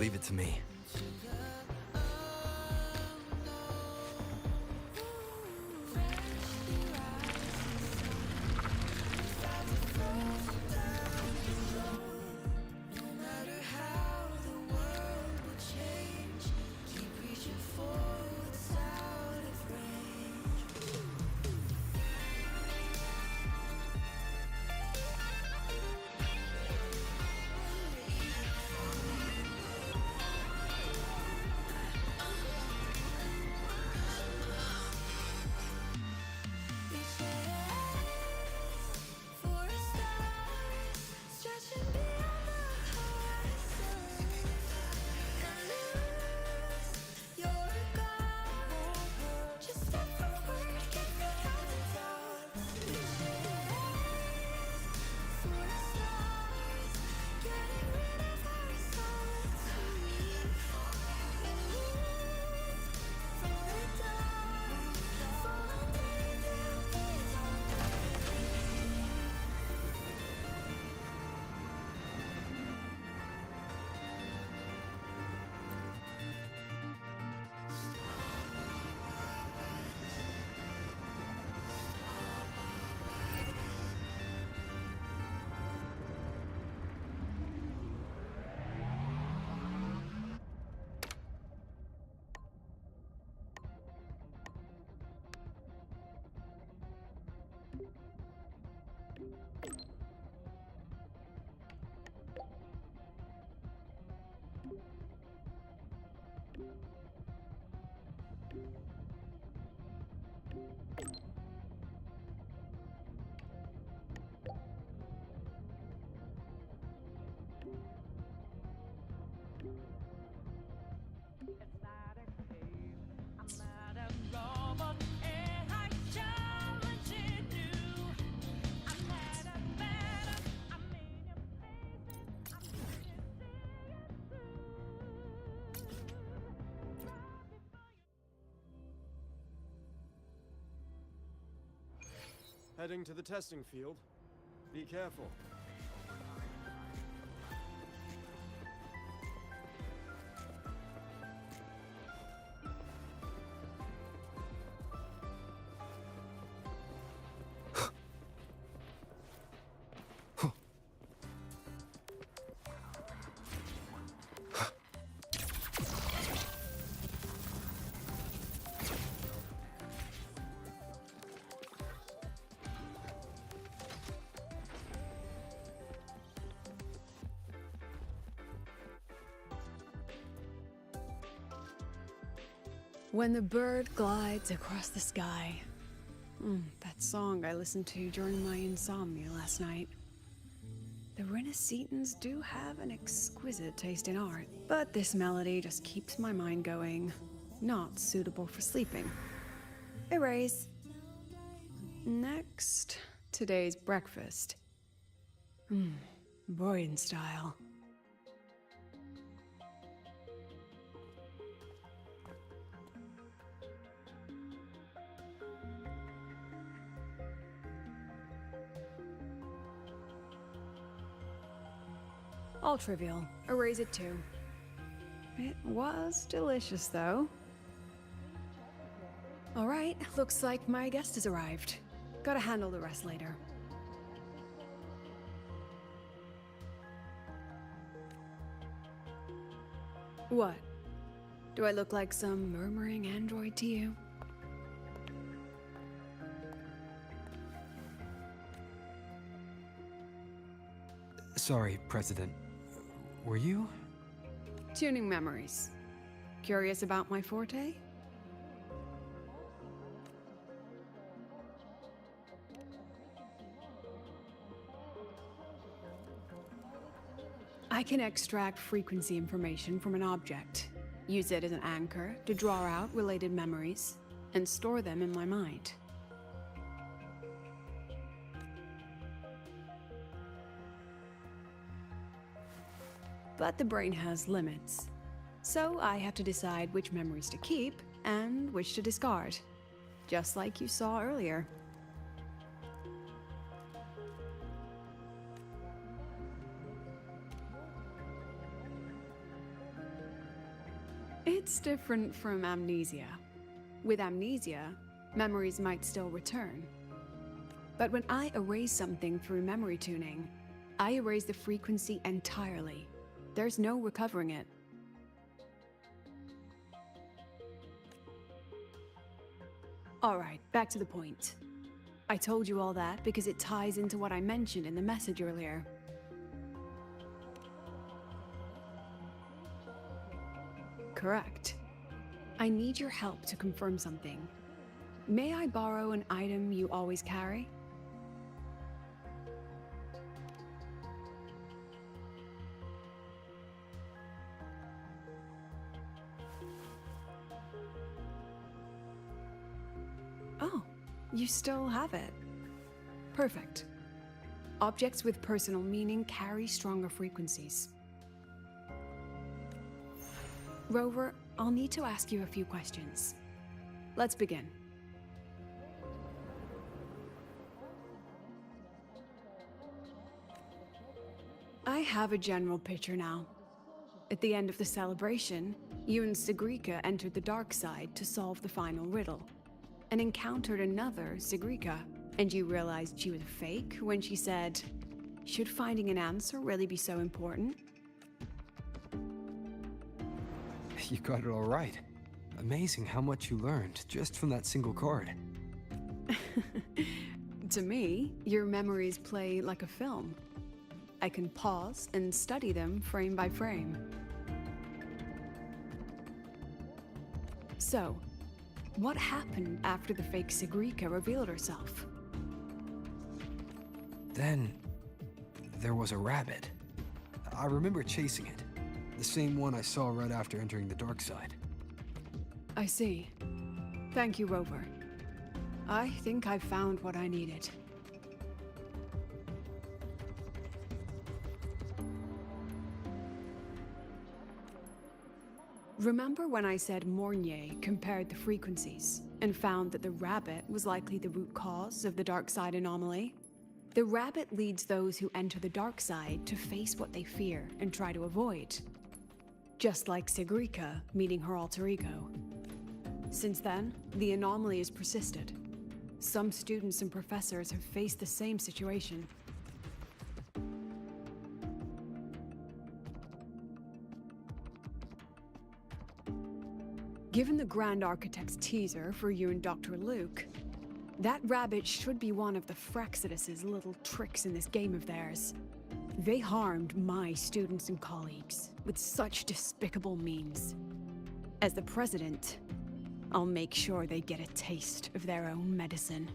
Leave it to me. Heading to the testing field. Be careful. When the bird glides across the sky. That song I listened to during my insomnia last night. The Renaissance do have an exquisite taste in art, but this melody just keeps my mind going. Not suitable for sleeping. Erase. Next, today's breakfast. Boyan style. All trivial. Erase it too. It was delicious, though. Alright, looks like my guest has arrived. Gotta handle the rest later. What? Do I look like some murmuring android to you? Sorry, President. Were you? Tuning memories. Curious about my forte? I can extract frequency information from an object, use it as an anchor to draw out related memories, and store them in my mind. But the brain has limits, so I have to decide which memories to keep and which to discard, just like you saw earlier. It's different from amnesia. With amnesia, memories might still return. But when I erase something through memory tuning, I erase the frequency entirely. There's no recovering it. Alright, back to the point. I told you all that because it ties into what I mentioned in the message earlier. Correct. I need your help to confirm something. May I borrow an item you always carry? Oh, you still have it. Perfect. Objects with personal meaning carry stronger frequencies. Rover, I'll need to ask you a few questions. Let's begin. I have a general picture now. At the end of the celebration, you and Sigrika entered the dark side to solve the final riddle, and encountered another Sigrika, and you realized she was fake when she said, "Should finding an answer really be so important?" You got it all right. Amazing how much you learned just from that single card. To me, your memories play like a film. I can pause and study them frame by frame. So, what happened after the fake Sigrika revealed herself? Then, there was a rabbit. I remember chasing it. The same one I saw right after entering the dark side. I see. Thank you, Rover. I think I've found what I needed. Remember when I said Mornier compared the frequencies and found that the rabbit was likely the root cause of the dark side anomaly? The rabbit leads those who enter the dark side to face what they fear and try to avoid. Just like Sigrika meeting her alter ego. Since then, the anomaly has persisted. Some students and professors have faced the same situation. Given the Grand Architect's teaser for you and Dr. Luke, that rabbit should be one of the Fraxidus' little tricks in this game of theirs. They harmed my students and colleagues with such despicable means. As the president, I'll make sure they get a taste of their own medicine.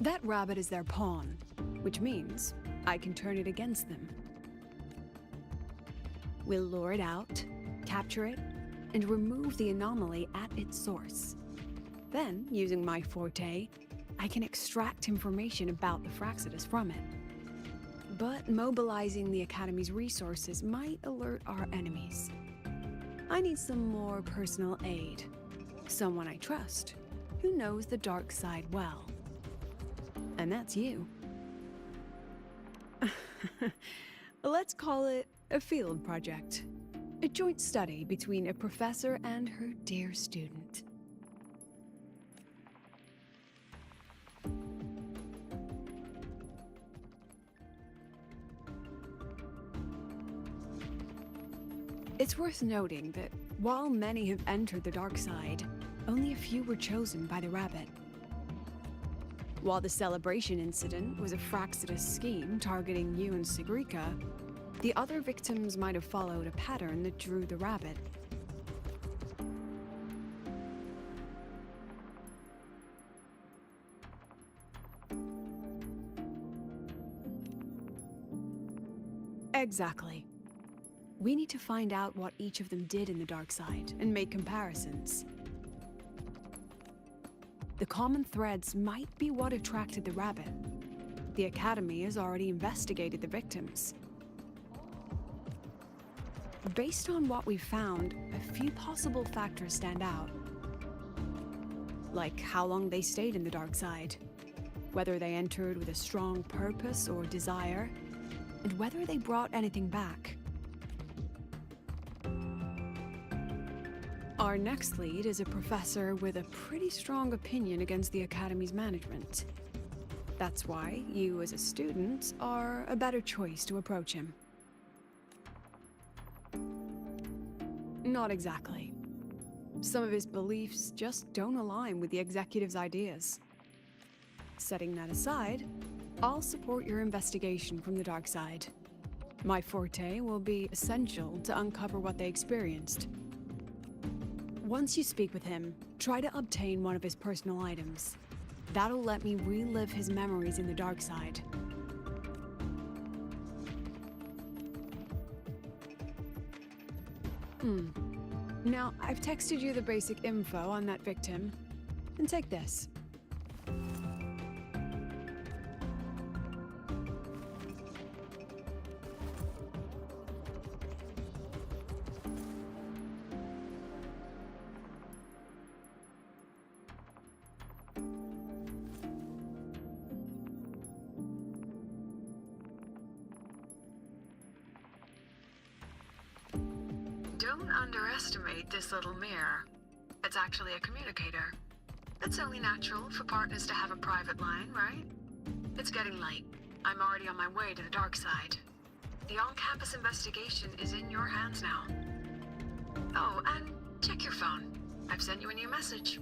That rabbit is their pawn, which means I can turn it against them. We'll lure it out, capture it, and remove the anomaly at its source. Then, using my forte, I can extract information about the Fraxidus from it. But mobilizing the Academy's resources might alert our enemies. I need some more personal aid. Someone I trust, who knows the dark side well. And that's you. Let's call it a field project. A joint study between a professor and her dear student. It's worth noting that while many have entered the dark side, only a few were chosen by the rabbit. While the celebration incident was a Fraxidus scheme targeting you and Sigrika, the other victims might have followed a pattern that drew the rabbit. Exactly. We need to find out what each of them did in the dark side and make comparisons. The common threads might be what attracted the rabbit. The Academy has already investigated the victims. Based on what we've found, a few possible factors stand out. Like how long they stayed in the dark side, whether they entered with a strong purpose or desire, and whether they brought anything back. Our next lead is a professor with a pretty strong opinion against the Academy's management. That's why you, as a student, are a better choice to approach him. Not exactly. Some of his beliefs just don't align with the executive's ideas. Setting that aside, I'll support your investigation from the dark side. My forte will be essential to uncover what they experienced. Once you speak with him, try to obtain one of his personal items. That'll let me relive his memories in the dark side. Now, I've texted you the basic info on that victim. And take this. Don't underestimate this little mirror. It's actually a communicator. It's only natural for partners to have a private line, right? It's getting late. I'm already on my way to the dark side. The on-campus investigation is in your hands now. Oh, and check your phone. I've sent you a new message.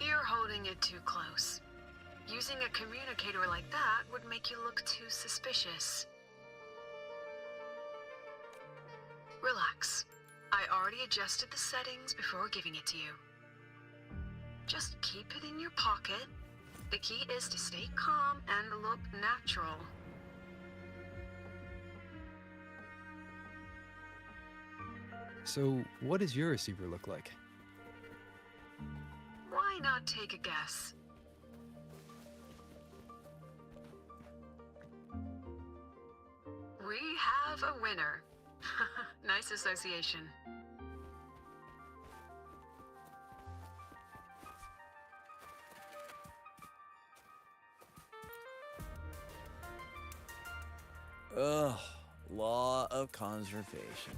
You're holding it too close. Using a communicator like that would make you look too suspicious. Relax. I already adjusted the settings before giving it to you. Just keep it in your pocket. The key is to stay calm and look natural. So, what does your receiver look like? Why not take a guess? We have a winner. Nice association. Ugh, law of conservation.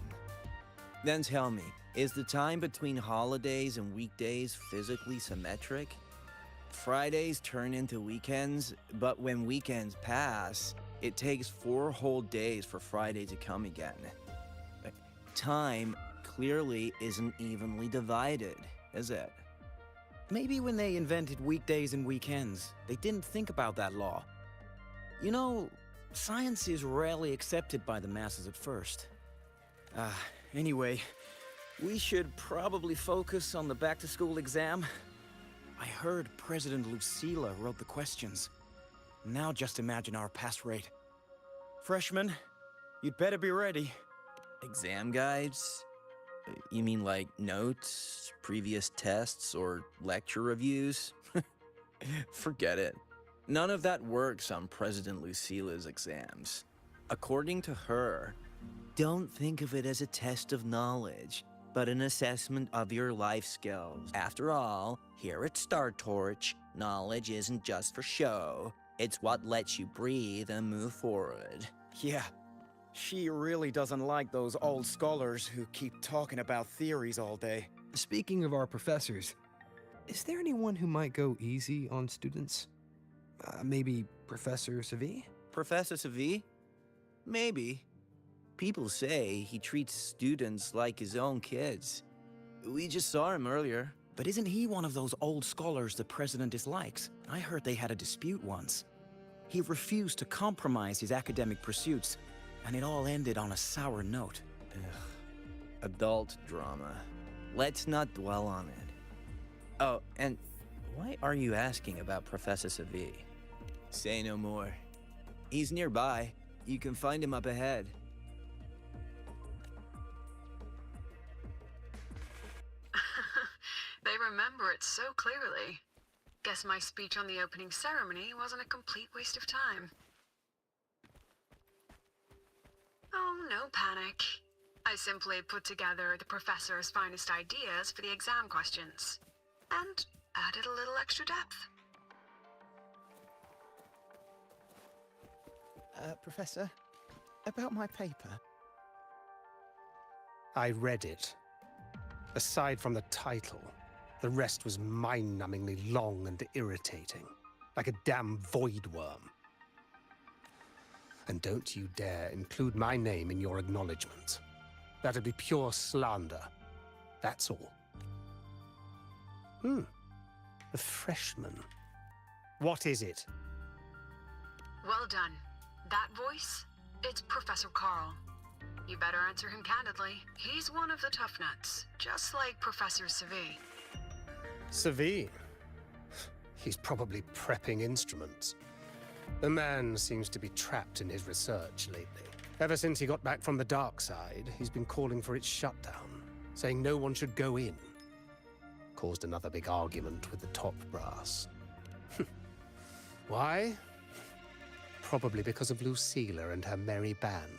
Then tell me, is the time between holidays and weekdays physically symmetric? Fridays turn into weekends, but when weekends pass, it takes 4 whole days for Friday to come again. Time clearly isn't evenly divided, is it? Maybe when they invented weekdays and weekends, they didn't think about that law. You know, science is rarely accepted by the masses at first. Anyway, we should probably focus on the back-to-school exam. I heard President Lucilla wrote the questions. Now just imagine our pass rate. Freshmen, you'd better be ready. Exam guides? You mean like notes, previous tests, or lecture reviews? Forget it. None of that works on President Lucila's exams. According to her, don't think of it as a test of knowledge, but an assessment of your life skills. After all, here at Star Torch, knowledge isn't just for show. It's what lets you breathe and move forward. Yeah, she really doesn't like those old scholars who keep talking about theories all day. Speaking of our professors, is there anyone who might go easy on students? Maybe Professor Savi? Professor Savi? Maybe. People say he treats students like his own kids. We just saw him earlier. But isn't he one of those old scholars the president dislikes? I heard they had a dispute once. He refused to compromise his academic pursuits, and it all ended on a sour note. Ugh. Adult drama. Let's not dwell on it. Oh, and why are you asking about Professor Savi? Say no more. He's nearby. You can find him up ahead. They remember it so clearly. Guess my speech on the opening ceremony wasn't a complete waste of time. Oh, no panic. I simply put together the professor's finest ideas for the exam questions, and added a little extra depth. Professor, about my paper. I read it. Aside from the title, the rest was mind-numbingly long and irritating, like a damn void worm. And don't you dare include my name in your acknowledgement. That'd be pure slander. That's all. A freshman. What is it? Well done. That voice? It's Professor Carl. You better answer him candidly. He's one of the tough nuts, just like Professor Savi. Savi? He's probably prepping instruments. The man seems to be trapped in his research lately. Ever since he got back from the dark side, he's been calling for its shutdown, saying no one should go in. Caused another big argument with the top brass. Why? Probably because of Lucila and her merry band.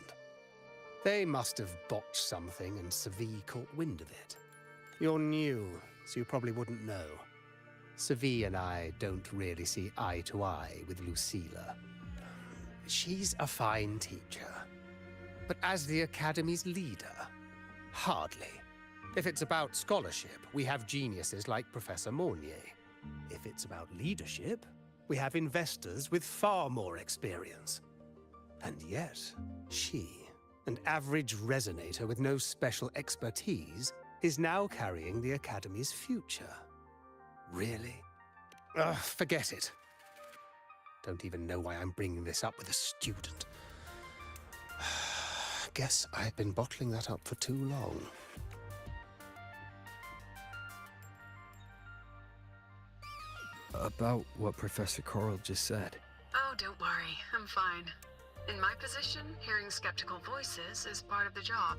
They must have botched something and Savi caught wind of it. You're new, so you probably wouldn't know. Savi and I don't really see eye to eye with Lucila. She's a fine teacher. But as the Academy's leader, hardly. If it's about scholarship, we have geniuses like Professor Mornier. If it's about leadership, we have investors with far more experience. And yet, she, an average resonator with no special expertise, is now carrying the Academy's future. Really? Forget it. Don't even know why I'm bringing this up with a student. Guess I've been bottling that up for too long. About what Professor Carl just said. Oh, don't worry. I'm fine. In my position, hearing skeptical voices is part of the job.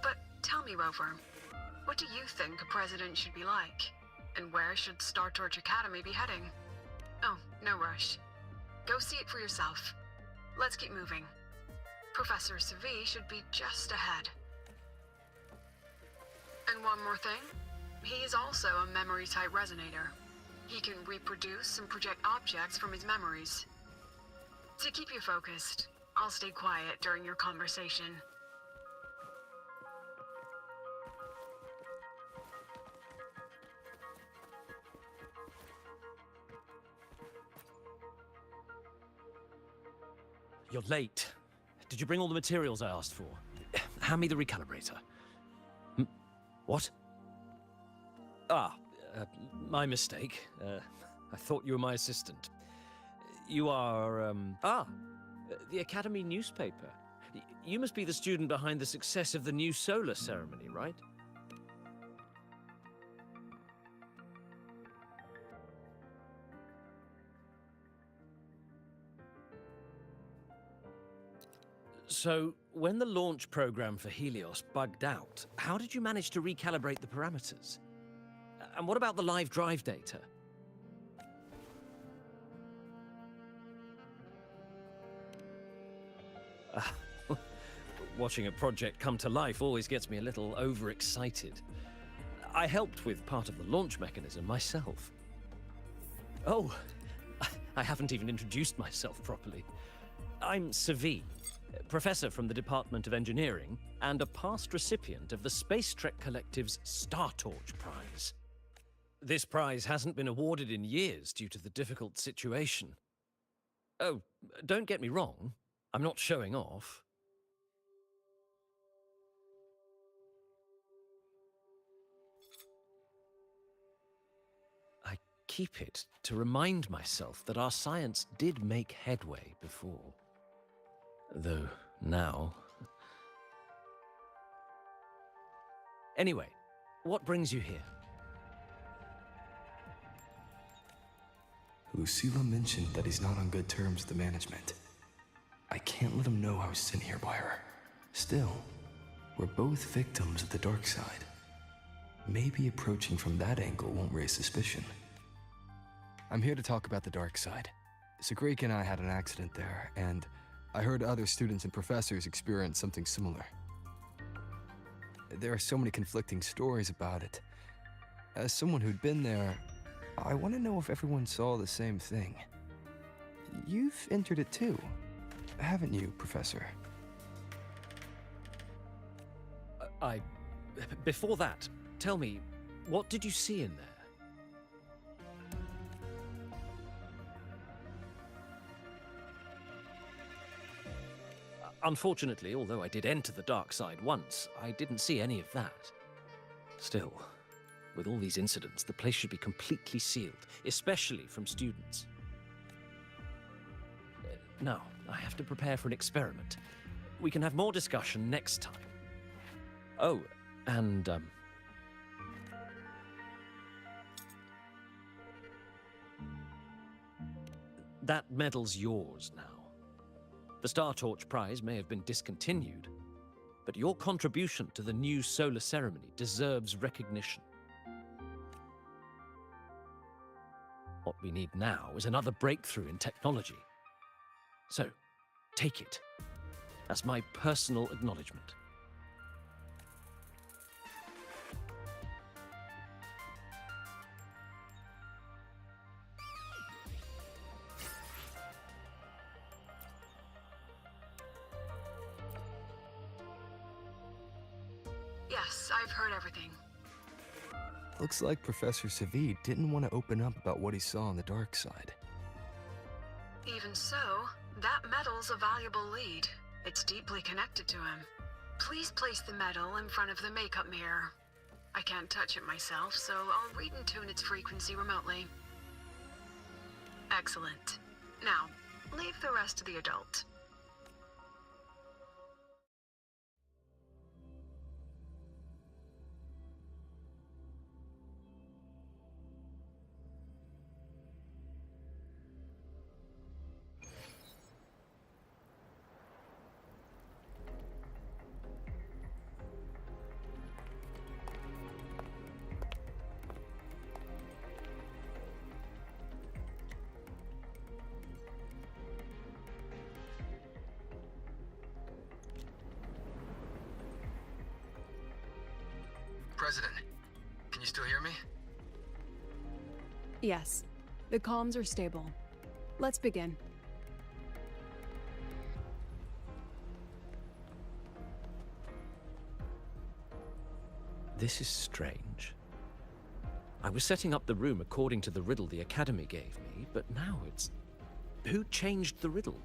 But tell me, Rover, what do you think a president should be like? And where should Star Torch Academy be heading? Oh, no rush. Go see it for yourself. Let's keep moving. Professor Savi should be just ahead. And one more thing. He is also a memory-type resonator. He can reproduce and project objects from his memories. To keep you focused, I'll stay quiet during your conversation. You're late. Did you bring all the materials I asked for? Hand me the recalibrator. What? My mistake. I thought you were my assistant. You are, the Academy newspaper. You must be the student behind the success of the new solar ceremony, right? So, when the launch program for Helios bugged out, how did you manage to recalibrate the parameters? And what about the live drive data? Watching a project come to life always gets me a little overexcited. I helped with part of the launch mechanism myself. Oh, I haven't even introduced myself properly. I'm Savi, professor from the Department of Engineering and a past recipient of the Space Trek Collective's Star Torch Prize. This prize hasn't been awarded in years due to the difficult situation. Oh, don't get me wrong, I'm not showing off. I keep it to remind myself that our science did make headway before. Though now... Anyway, what brings you here? Lucilla mentioned that he's not on good terms with the management. I can't let him know I was sent here by her. Still, we're both victims of the dark side. Maybe approaching from that angle won't raise suspicion. I'm here to talk about the dark side. Sagrika and I had an accident there, and I heard other students and professors experience something similar. There are so many conflicting stories about it. As someone who'd been there, I want to know if everyone saw the same thing. You've entered it too, haven't you, Professor? Before that, tell me, what did you see in there? Unfortunately, although I did enter the dark side once, I didn't see any of that. Still, with all these incidents, the place should be completely sealed, especially from students. Now, I have to prepare for an experiment. We can have more discussion next time. Oh, and, that medal's yours now. The Star Torch Prize may have been discontinued, but your contribution to the new solar ceremony deserves recognition. What we need now is another breakthrough in technology. So, take it as my personal acknowledgement. Yes, I've heard everything. Looks like Professor Savi didn't want to open up about what he saw on the dark side. Even so, that medal's a valuable lead. It's deeply connected to him. Please place the medal in front of the makeup mirror. I can't touch it myself, so I'll read and tune its frequency remotely. Excellent. Now, leave the rest to the adult. President, can you still hear me? Yes, the comms are stable. Let's begin. This is strange. I was setting up the room according to the riddle the Academy gave me, but now it's... Who changed the riddle?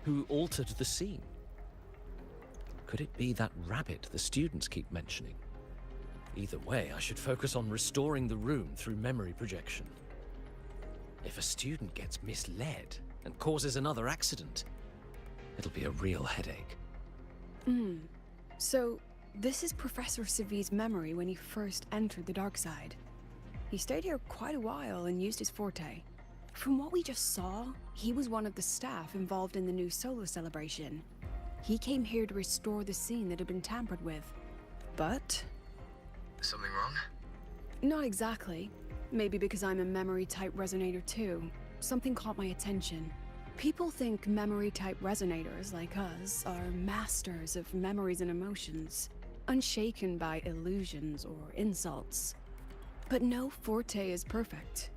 Who altered the scene? Could it be that rabbit the students keep mentioning? Either way, I should focus on restoring the room through memory projection. If a student gets misled and causes another accident, it'll be a real headache. So, this is Professor Savi's memory when he first entered the dark side. He stayed here quite a while and used his forte. From what we just saw, he was one of the staff involved in the new solar celebration. He came here to restore the scene that had been tampered with. But... Something wrong? not exactly. Maybe because I'm a memory-type resonator too. Something caught my attention. People think memory-type resonators like us are masters of memories and emotions, unshaken by illusions or insults. But no forte is perfect.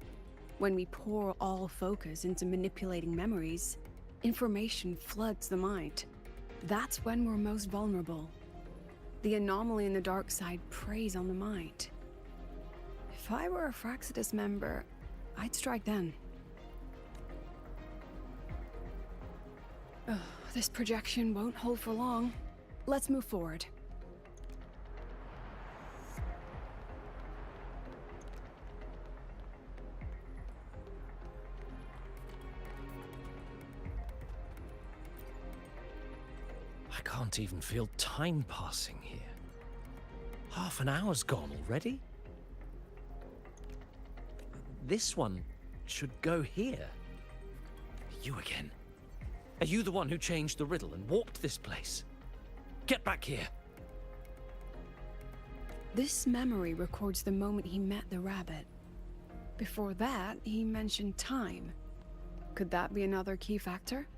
When we pour all focus into manipulating memories, information floods the mind. That's when we're most vulnerable. The anomaly in the dark side preys on the mind. If I were a Fraxidus member, I'd strike then. Ugh, this projection won't hold for long. Let's move forward. I can't even feel time passing here. Half an hour's gone already? This one should go here. You again. Are you the one who changed the riddle and warped this place? Get back here! This memory records the moment he met the rabbit. Before that, he mentioned time. Could that be another key factor?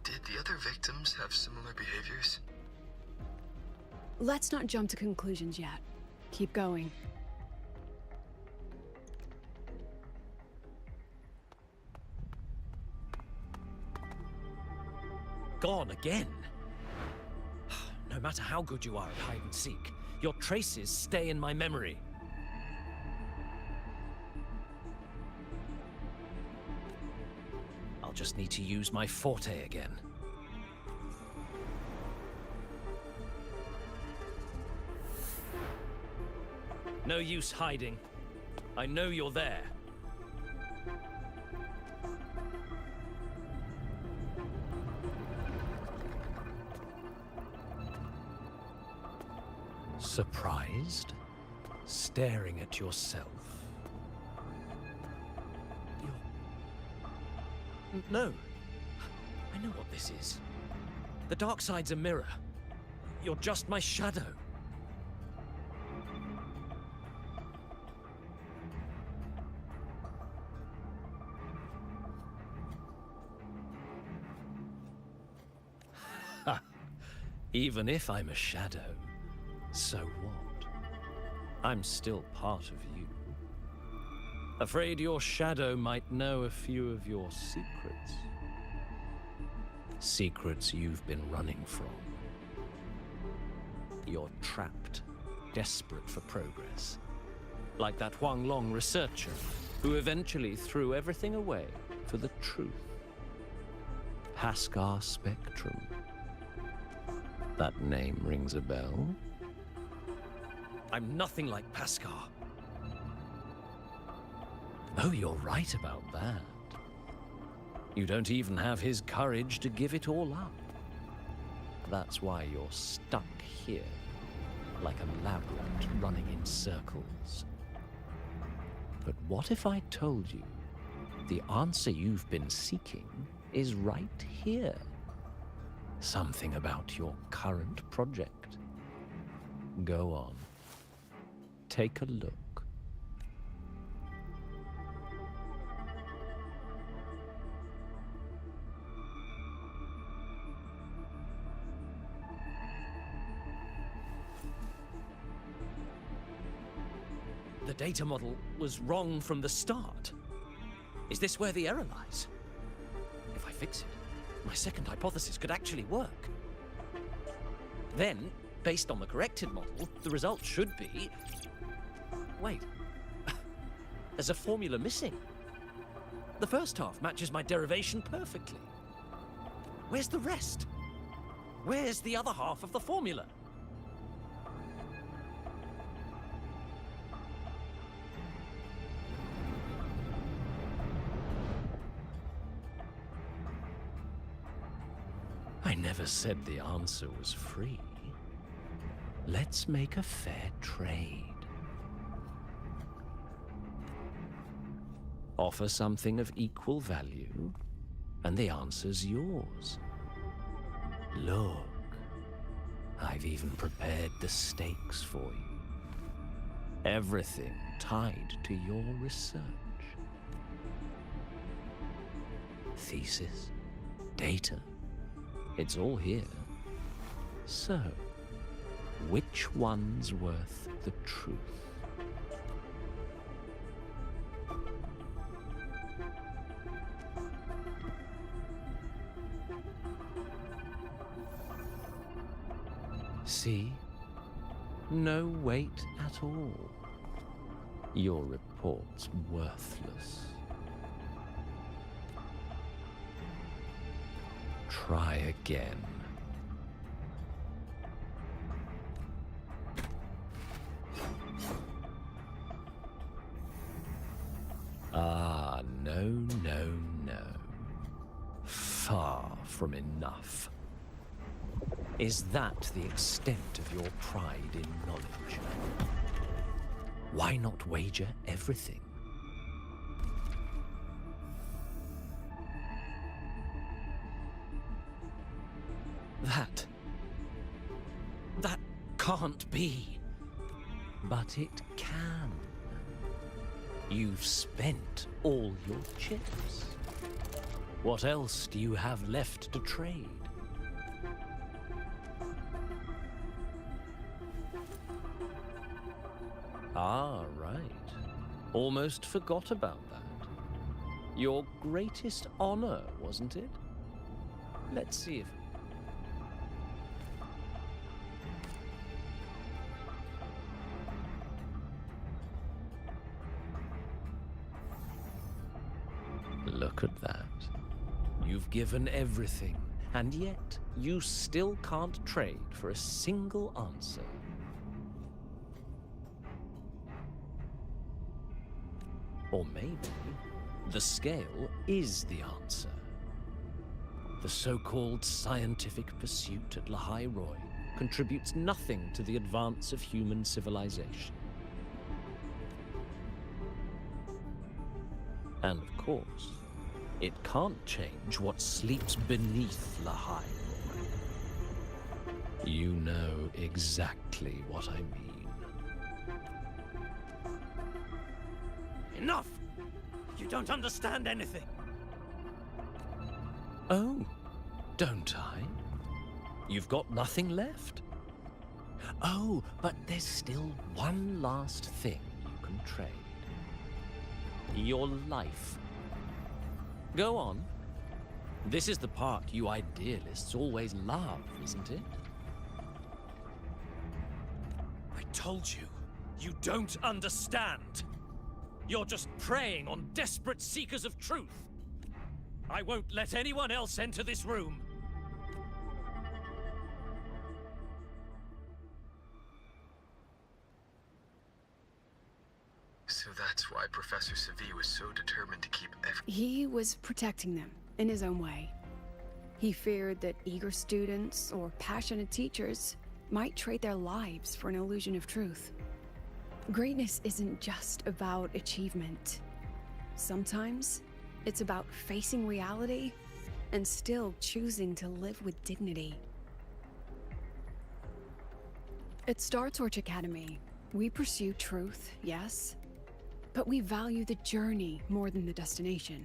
Did the other victims have similar behaviors? Let's not jump to conclusions yet. Keep going. Gone again? No matter how good you are at hide and seek, your traces stay in my memory. I'll just need to use my forte again. No use hiding. I know you're there. Surprised? Staring at yourself? No. I know what this is. The dark side's a mirror. You're just my shadow. Ha! Even if I'm a shadow, so what? I'm still part of you. Afraid your shadow might know a few of your secrets. Secrets you've been running from. You're trapped, desperate for progress. Like that Huang Long researcher, who eventually threw everything away for the truth. Pascar Spectrum. That name rings a bell? I'm nothing like Pascar. Oh, you're right about that. You don't even have his courage to give it all up. That's why you're stuck here, like a lab rat running in circles. But what if I told you the answer you've been seeking is right here? Something about your current project. Go on. Take a look. The data model was wrong from the start. Is this where the error lies? If I fix it, my second hypothesis could actually work. Then, based on the corrected model, the result should be... Wait. There's a formula missing. The first half matches my derivation perfectly. Where's the rest? Where's the other half of the formula? I never said the answer was free. Let's make a fair trade. Offer something of equal value, and the answer's yours. Look, I've even prepared the stakes for you. Everything tied to your research. thesis, data. It's all here. So, which one's worth the truth? See? No weight at all. Your report's worthless. Try again. Ah, no, no, no. Far from enough. Is that the extent of your pride in knowledge? Why not wager everything? That can't be. But it can. You've spent all your chips. What else do you have left to trade? Ah, right. Almost forgot about that. Your greatest honor, wasn't it? Let's see if... Look at that. You've given everything, and yet you still can't trade for a single answer. Or maybe the scale is the answer. The so-called scientific pursuit at Lahai Roy contributes nothing to the advance of human civilization. And of course, it can't change what sleeps beneath Lahai Roy. You know exactly what I mean. Enough! You don't understand anything. Oh, don't I? You've got nothing left. Oh, but there's still one last thing you can trade. Your life. Go on. This is the part you idealists always love, isn't it? I told you, you don't understand. You're just preying on desperate seekers of truth. I won't let anyone else enter this room. So that's why Professor Savi was so determined to keep He was protecting them in his own way. He feared that eager students or passionate teachers might trade their lives for an illusion of truth. Greatness isn't just about achievement. Sometimes it's about facing reality and still choosing to live with dignity. At Star Torch Academy, we pursue truth, yes, but we value the journey more than the destination.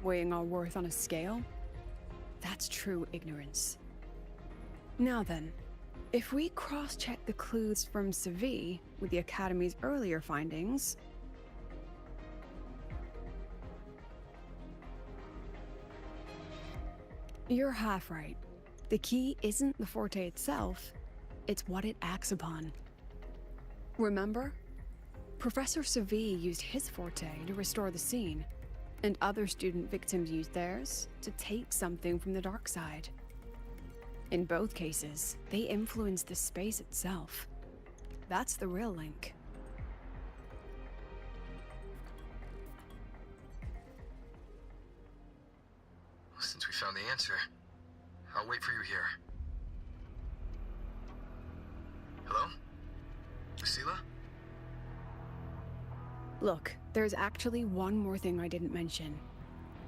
Weighing our worth on a scale? That's true ignorance. Now then, if we cross-check the clues from Savi with the Academy's earlier findings... You're half right. The key isn't the Forte itself, it's what it acts upon. Remember? Professor Savi used his Forte to restore the scene, and other student victims used theirs to take something from the dark side. In both cases, they influenced the space itself. That's the real link. Since we found the answer, I'll wait for you here. Hello? Lucilla? Look, there's actually one more thing I didn't mention.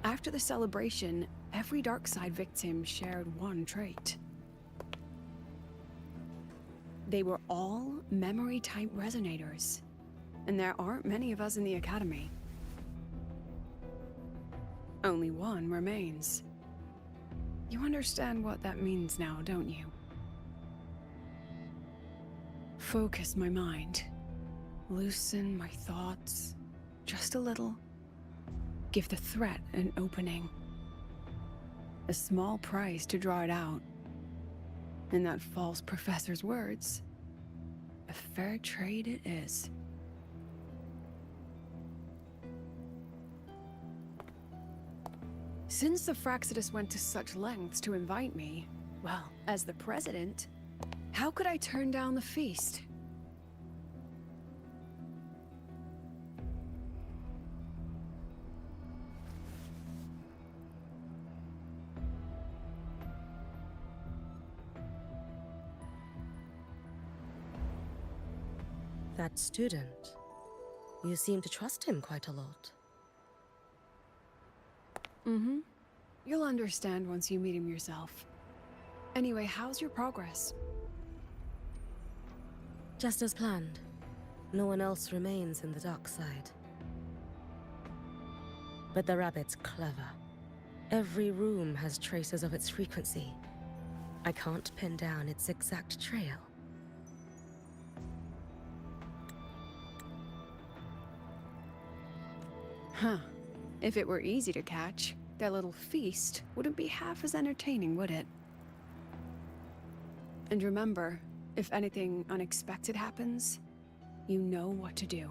After the celebration, every Darkside victim shared one trait. They were all memory-type resonators, and there aren't many of us in the Academy. Only one remains. You understand what that means now, don't you? Focus my mind. Loosen my thoughts. Just a little. Give the threat an opening. A small price to draw it out. In that false professor's words, a fair trade it is. Since the Fraxidus went to such lengths to invite me, well, as the president, how could I turn down the feast? That student. You seem to trust him quite a lot. Mm-hmm. You'll understand once you meet him yourself. Anyway, how's your progress? Just as planned. No one else remains in the dark side. But the rabbit's clever. Every room has traces of its frequency. I can't pin down its exact trail. Huh. If it were easy to catch, that little feast wouldn't be half as entertaining, would it? And remember, if anything unexpected happens, you know what to do.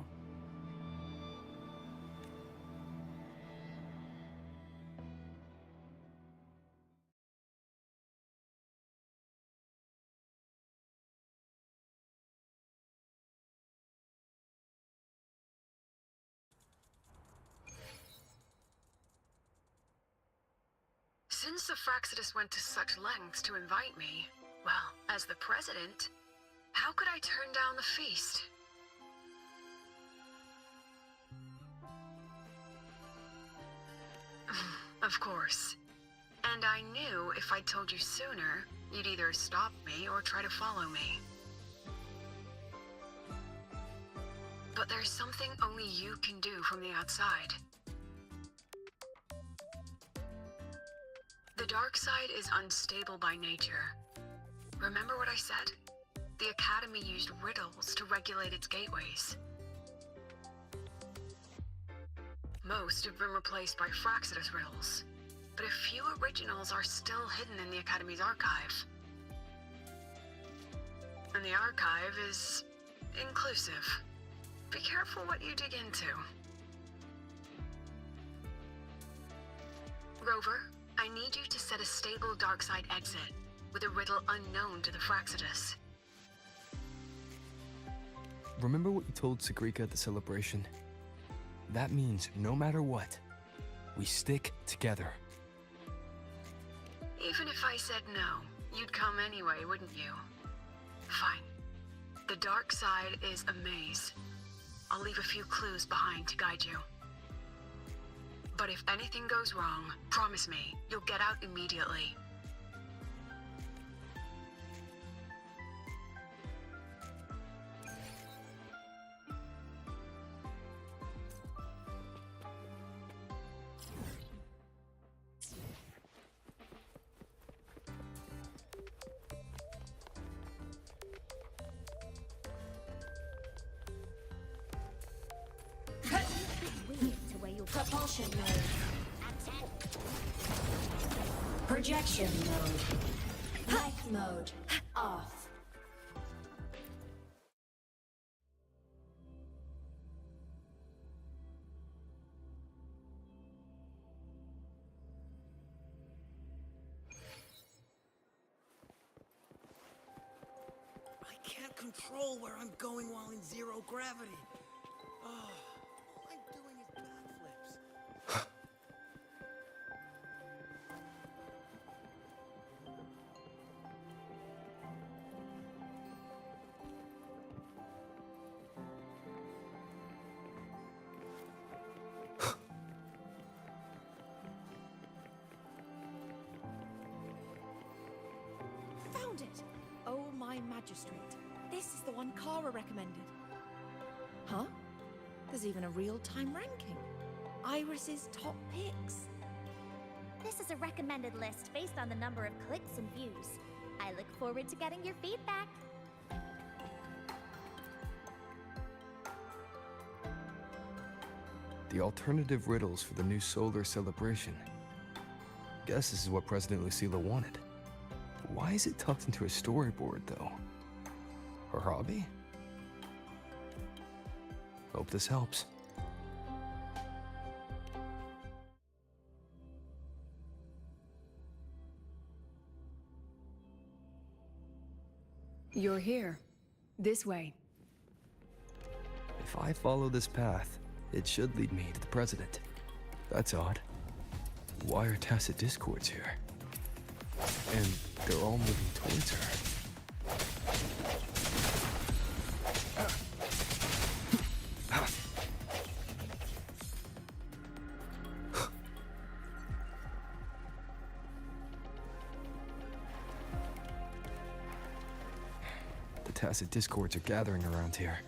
Since the Fraxidus went to such lengths to invite me, well, as the president, how could I turn down the feast? Of course. And I knew if I told you sooner, you'd either stop me or try to follow me. But there's something only you can do from the outside. The dark side is unstable by nature. Remember what I said? The Academy used riddles to regulate its gateways. Most have been replaced by Fraxidus riddles, but a few originals are still hidden in the Academy's archive. And the archive is inclusive. Be careful what you dig into. Rover, I need you to set a stable dark side exit with a riddle unknown to the Fraxidus. Remember what you told Sagrika at the celebration? That means no matter what, we stick together. Even if I said no, you'd come anyway, wouldn't you? Fine. The dark side is a maze. I'll leave a few clues behind to guide you. But if anything goes wrong, promise me, you'll get out immediately. Propulsion mode. Projection mode. Life mode. Off. I can't control where I'm going while in zero gravity. Oh, all I'm doing is backflips. Found it! Oh, my magistrate. This is the one Kara recommended. Huh? There's even a real-time ranking. Iris's top picks. This is a recommended list based on the number of clicks and views. I look forward to getting your feedback. The alternative riddles for the new solar celebration. Guess this is what President Lucilla wanted. Why is it tucked into a storyboard, though? Her hobby? Hope this helps. You're here. This way. If I follow this path, it should lead me to the president. That's odd. Why are tacit discords here? And they're all moving towards her. The tacit discords are gathering around here.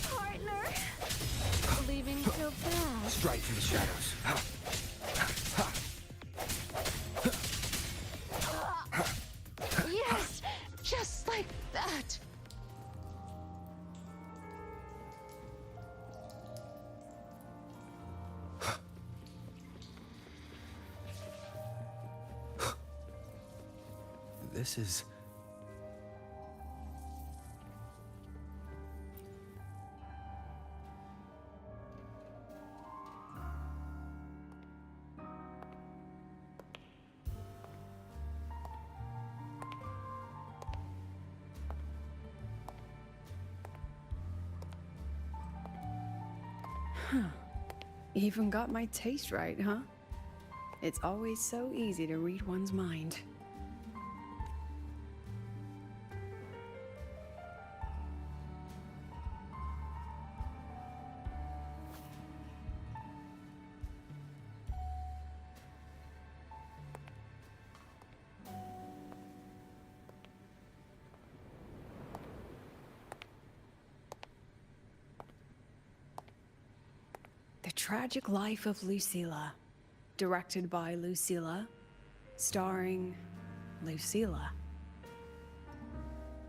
Partner. Leaving so fast. Strike from the shadows. Yes, just like that. This is... Huh. Even got my taste right, huh? It's always so easy to read one's mind. The Tragic Life of Lucilla. Directed by Lucilla. Starring Lucilla.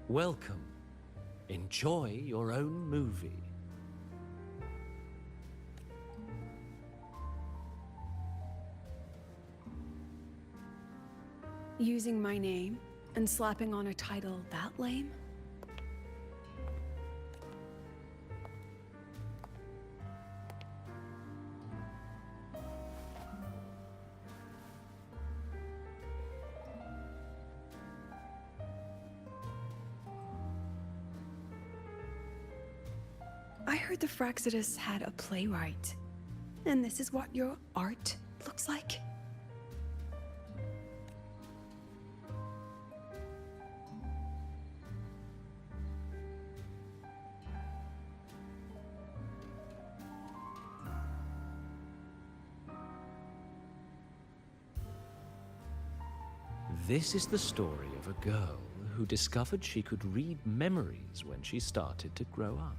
Welcome. Enjoy your own movie. Using my name and slapping on a title that lame? I heard the Fraxidus had a playwright. And this is what your art looks like? This is the story of a girl who discovered she could read memories when she started to grow up.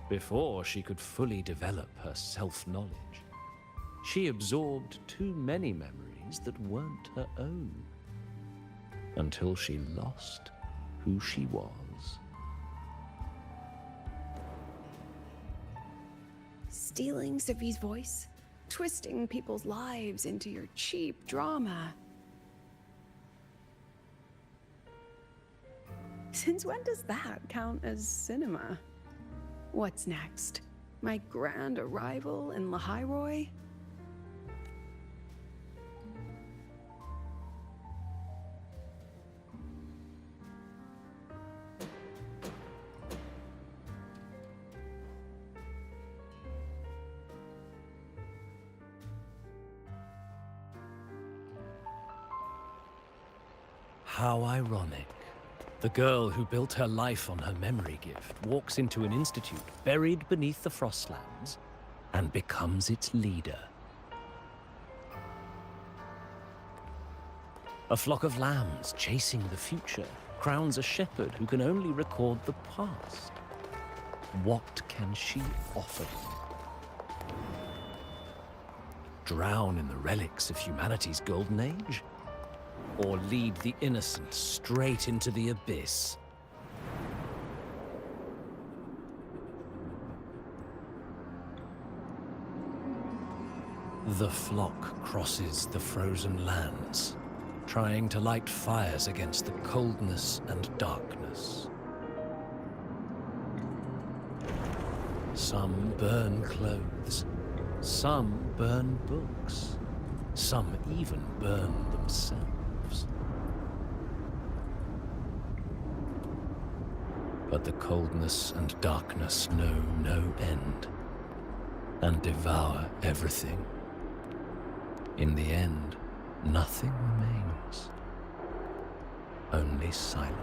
Before she could fully develop her self-knowledge, she absorbed too many memories that weren't her own, until she lost who she was. Stealing Sophie's voice? Twisting people's lives into your cheap drama. Since when does that count as cinema? What's next? My grand arrival in Lahiroy? How ironic. The girl who built her life on her memory gift walks into an institute buried beneath the Frostlands and becomes its leader. A flock of lambs chasing the future crowns a shepherd who can only record the past. What can she offer them? drown in the relics of humanity's golden age? Or lead the innocent straight into the abyss? The flock crosses the frozen lands, trying to light fires against the coldness and darkness. Some burn clothes, some burn books, some even burn themselves. But the coldness and darkness know no end, and devour everything. In the end, nothing remains, only silence.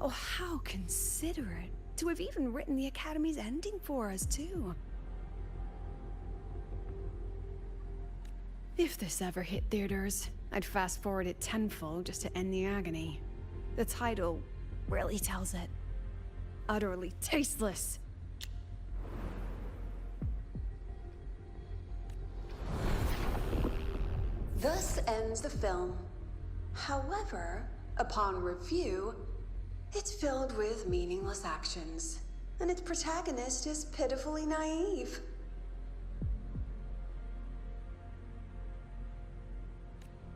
Oh, how considerate to have even written the Academy's ending for us, too. If this ever hit theaters, I'd fast forward it tenfold just to end the agony. The title really tells it. Utterly tasteless. Thus ends the film. However, upon review, it's filled with meaningless actions, and its protagonist is pitifully naive.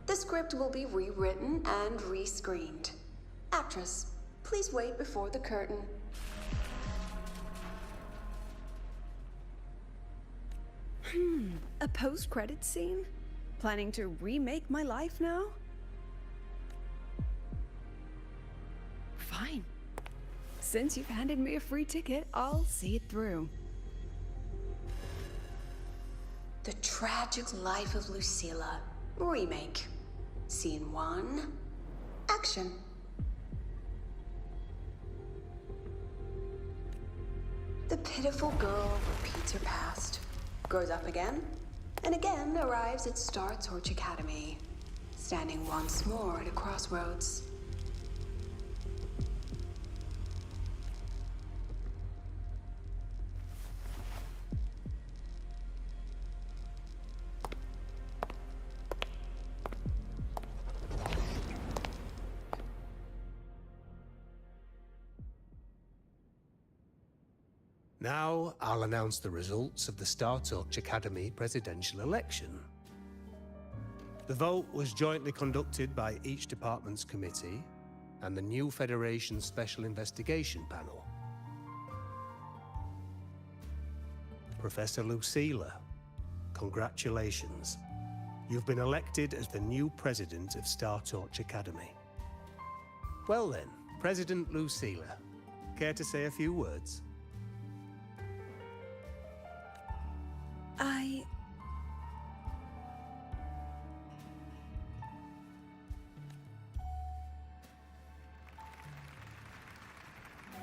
The script will be rewritten and rescreened. Actress, please wait before the curtain. A post-credit scene? Planning to remake my life now? Fine. Since you've handed me a free ticket, I'll see it through. The Tragic Life of Lucilla. Remake. Scene 1. Action. The pitiful girl repeats her past, grows up again, and again arrives at Star Torch Academy, standing once more at a crossroads. Now, I'll announce the results of the Star Torch Academy presidential election. The vote was jointly conducted by each department's committee and the new Federation Special Investigation Panel. Professor Lucilla, congratulations. You've been elected as the new president of Star Torch Academy. Well then, President Lucilla, care to say a few words?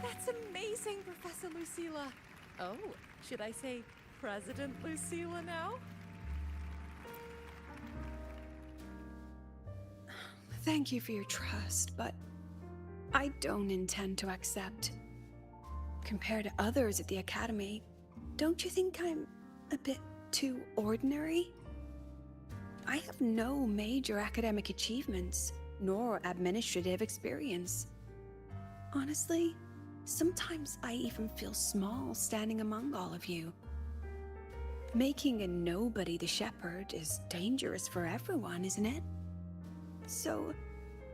That's amazing, Professor Lucilla. Oh, should I say President Lucilla now? Thank you for your trust, but I don't intend to accept. Compared to others at the Academy, don't you think I'm a bit too ordinary? I have no major academic achievements, nor administrative experience. Honestly, sometimes I even feel small standing among all of you. Making a nobody the shepherd is dangerous for everyone, isn't it? So,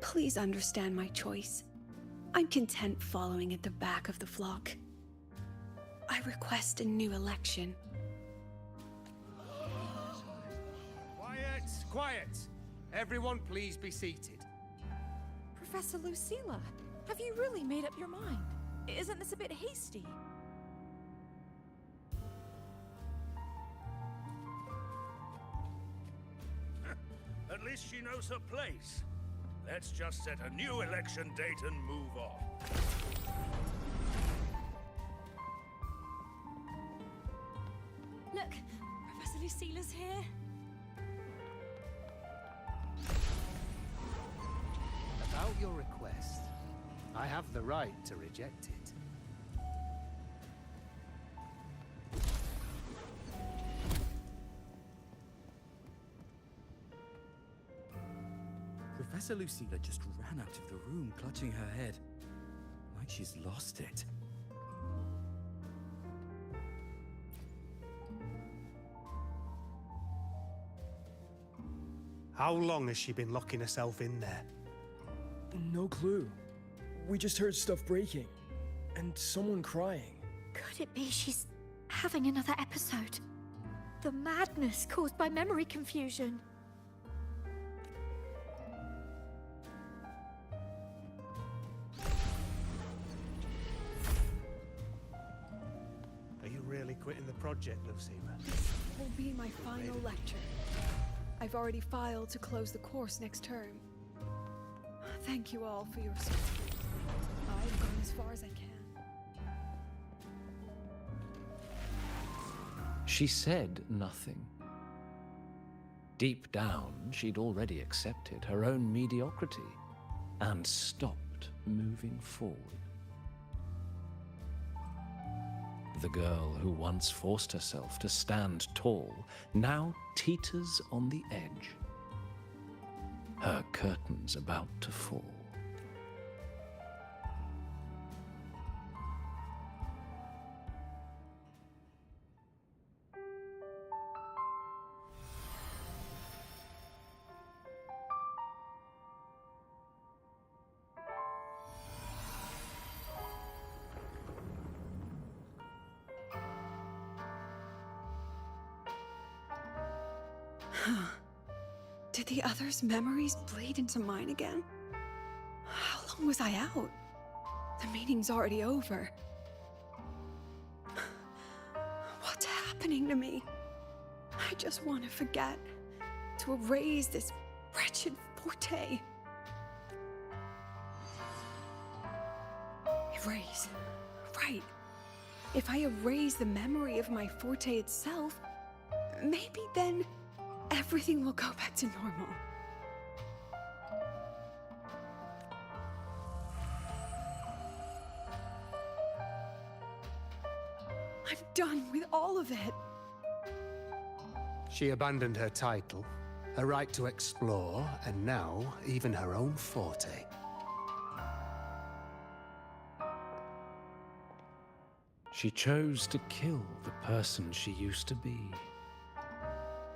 please understand my choice. I'm content following at the back of the flock. I request a new election. Quiet, quiet! Everyone please be seated. Professor Lucilla, have you really made up your mind? Isn't this a bit hasty? At least she knows her place. Let's just set a new election date and move on. Lucila's here. About your request, I have the right to reject it. Professor Lucila just ran out of the room, clutching her head, like she's lost it. How long has she been locking herself in there? No clue. We just heard stuff breaking. And someone crying. Could it be she's having another episode? The madness caused by memory confusion. Are you really quitting the project, Lucila? This will be my final lecture. I've already filed to close the course next term. Thank you all for your support. I've gone as far as I can. She said nothing. Deep down, she'd already accepted her own mediocrity and stopped moving forward. The girl who once forced herself to stand tall now teeters on the edge. Her curtains about to fall. Did the others' memories bleed into mine again? How long was I out? The meeting's already over. What's happening to me? I just want to forget. To erase this wretched forte. Erase. Right. If I erase the memory of my forte itself, maybe then everything will go back to normal. I'm done with all of it. She abandoned her title, her right to explore, and now even her own forte. She chose to kill the person she used to be.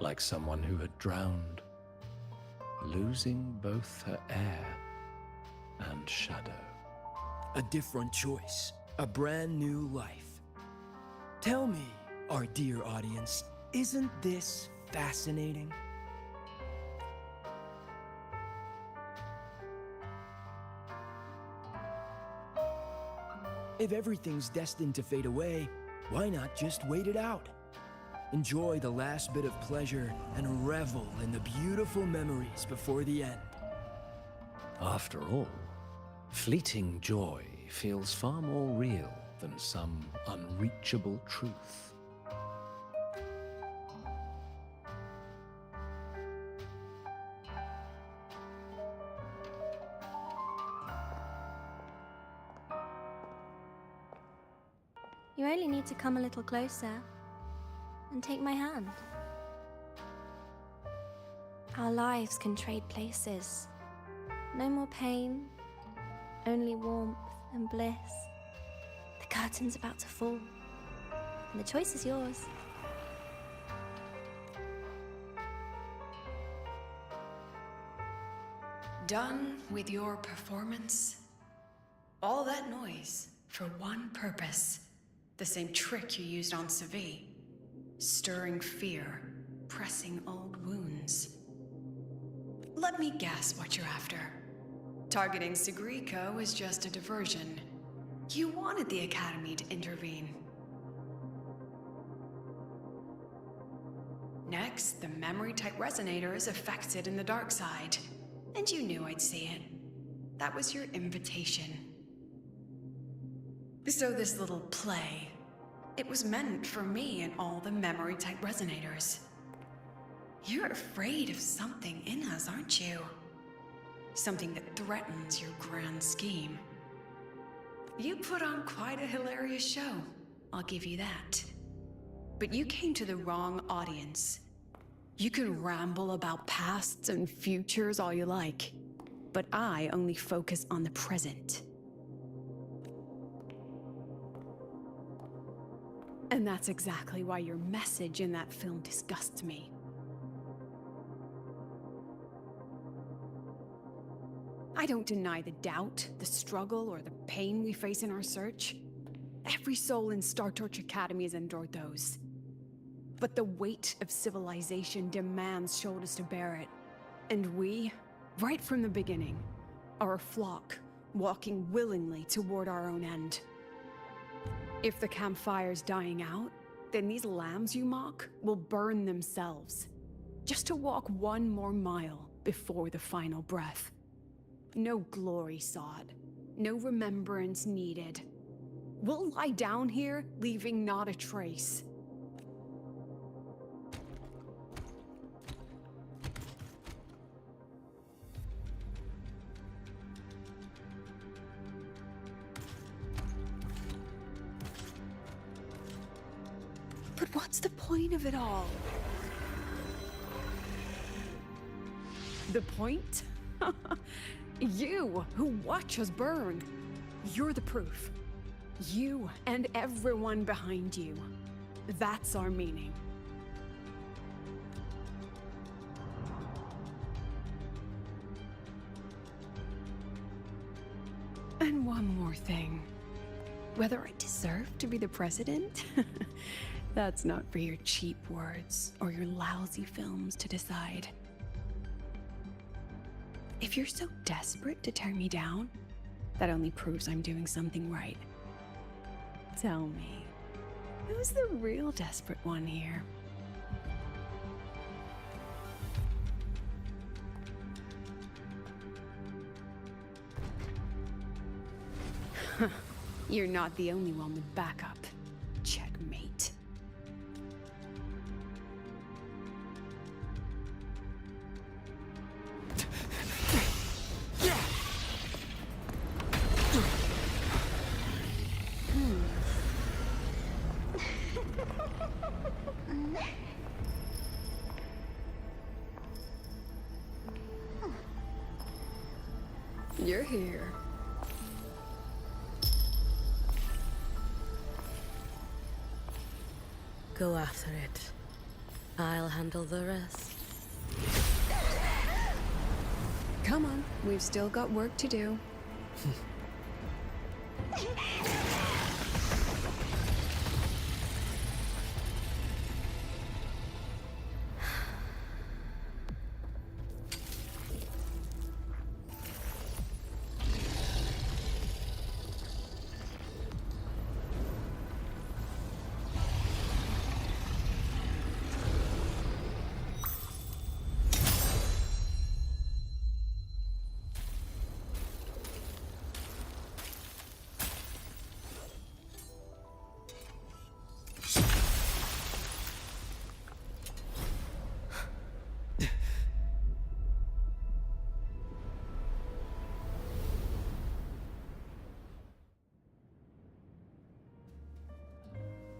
Like someone who had drowned, losing both her air and shadow. A different choice. A brand new life. Tell me, our dear audience, isn't this fascinating? If everything's destined to fade away, why not just wait it out? Enjoy the last bit of pleasure and revel in the beautiful memories before the end. After all, fleeting joy feels far more real than some unreachable truth. You only need to come a little closer and take my hand. Our lives can trade places. No more pain, only warmth and bliss. The curtain's about to fall, and the choice is yours. Done with your performance? All that noise for one purpose. The same trick you used on Savi. Stirring fear, pressing old wounds. Let me guess what you're after. Targeting Sigriko is just a diversion. You wanted the Academy to intervene. Next, the memory-type resonator is affected in the dark side. And you knew I'd see it. That was your invitation. So this little play, it was meant for me and all the memory-type resonators. You're afraid of something in us, aren't you? Something that threatens your grand scheme. You put on quite a hilarious show, I'll give you that. But you came to the wrong audience. You can ramble about pasts and futures all you like, but I only focus on the present. And that's exactly why your message in that film disgusts me. I don't deny the doubt, the struggle, or the pain we face in our search. Every soul in Star Torch Academy has endured those. But the weight of civilization demands shoulders to bear it. And we, right from the beginning, are a flock, walking willingly toward our own end. If the campfire's dying out, then these lambs you mock will burn themselves, just to walk one more mile before the final breath. No glory sought, no remembrance needed. We'll lie down here, leaving not a trace. But what's the point of it all? The point? You, who watch us burn. You're the proof. You and everyone behind you. That's our meaning. And one more thing. Whether I deserve to be the president? That's not for your cheap words or your lousy films to decide. If you're so desperate to tear me down, that only proves I'm doing something right. Tell me, who's the real desperate one here? You're not the only one with backup. Checkmate. You're here. Go after it. I'll handle the rest. Come on, we've still got work to do.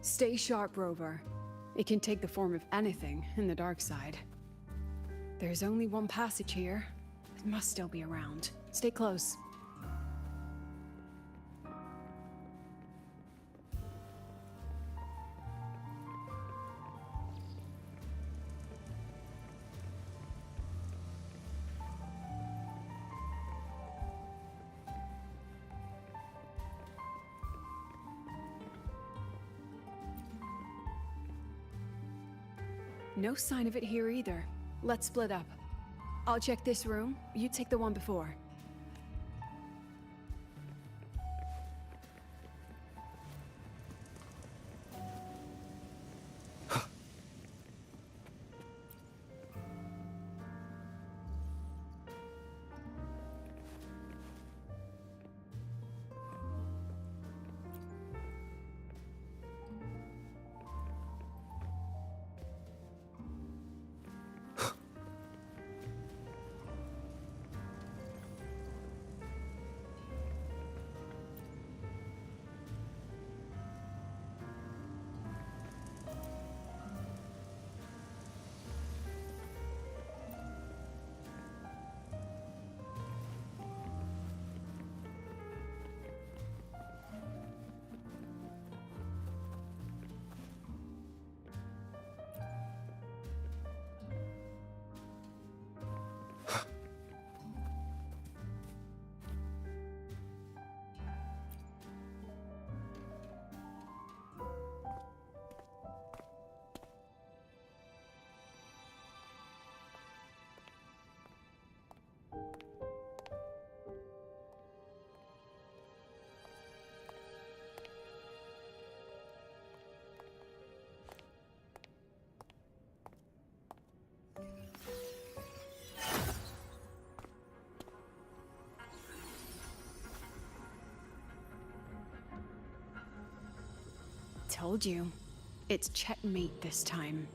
Stay sharp, Rover. It can take the form of anything in the dark side. There's only one passage here. It must still be around. Stay close. No sign of it here either. Let's split up. I'll check this room, you take the one before. told you. It's checkmate this time.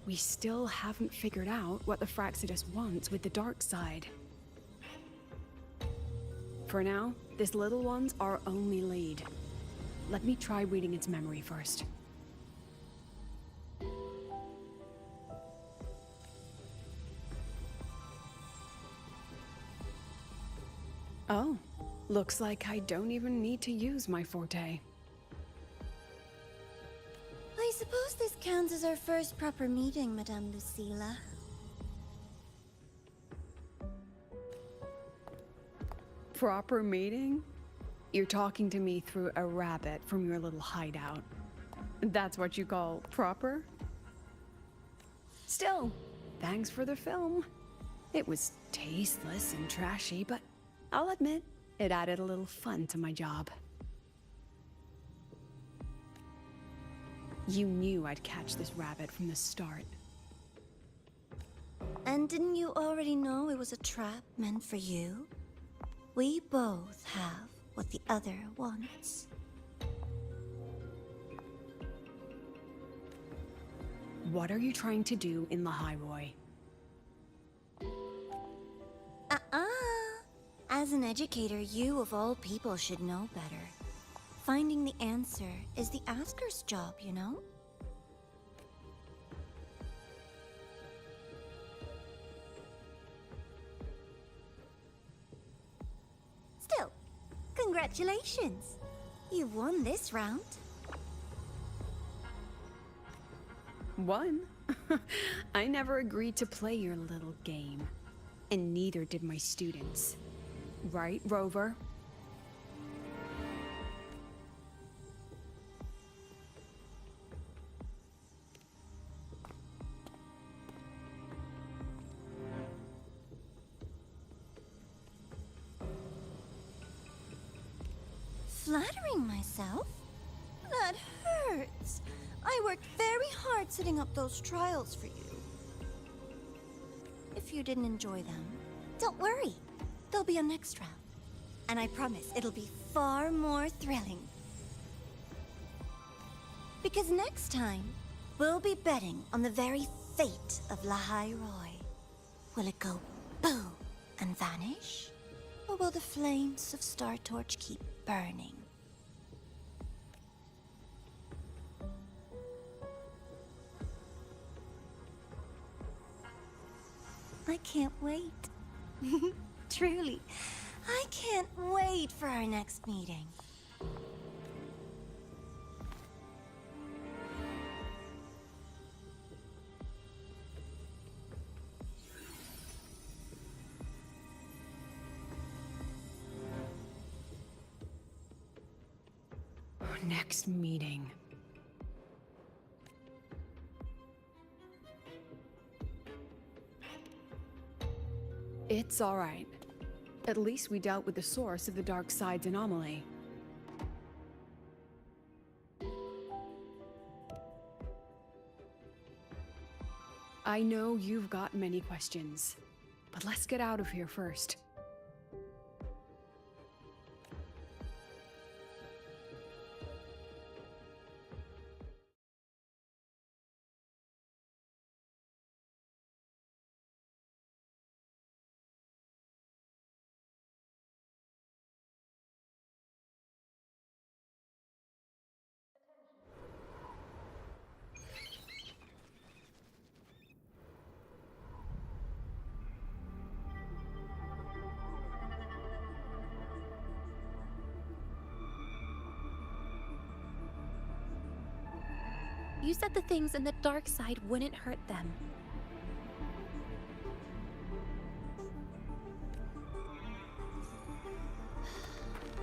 We still haven't figured out what the Fraxidus wants with the dark side. For now, this little one's our only lead. Let me try reading its memory first. Oh, looks like I don't even need to use my forte. I suppose this counts as our first proper meeting, Madame Lucilla. Proper meeting? You're talking to me through a rabbit from your little hideout. That's what you call proper? Still, thanks for the film. It was tasteless and trashy, but I'll admit, it added a little fun to my job. You knew I'd catch this rabbit from the start. And didn't you already know it was a trap meant for you? We both have what the other wants. What are you trying to do in the Highroy? As an educator, you of all people should know better. Finding the answer is the asker's job, you know? Still, congratulations! You won this round. Won? I never agreed to play your little game. And neither did my students. Right, Rover? Flattering myself? That hurts. I worked very hard setting up those trials for you. If you didn't enjoy them, don't worry. There'll be a next round. And I promise it'll be far more thrilling. Because next time, we'll be betting on the very fate of Lahai Roy. Will it go boom and vanish? Or will the flames of Star Torch keep burning? I can't wait. Truly, I can't wait for our next meeting. Next meeting. It's all right. At least we dealt with the source of the dark side's anomaly. I know you've got many questions, but let's get out of here first. You said the things in the dark side wouldn't hurt them.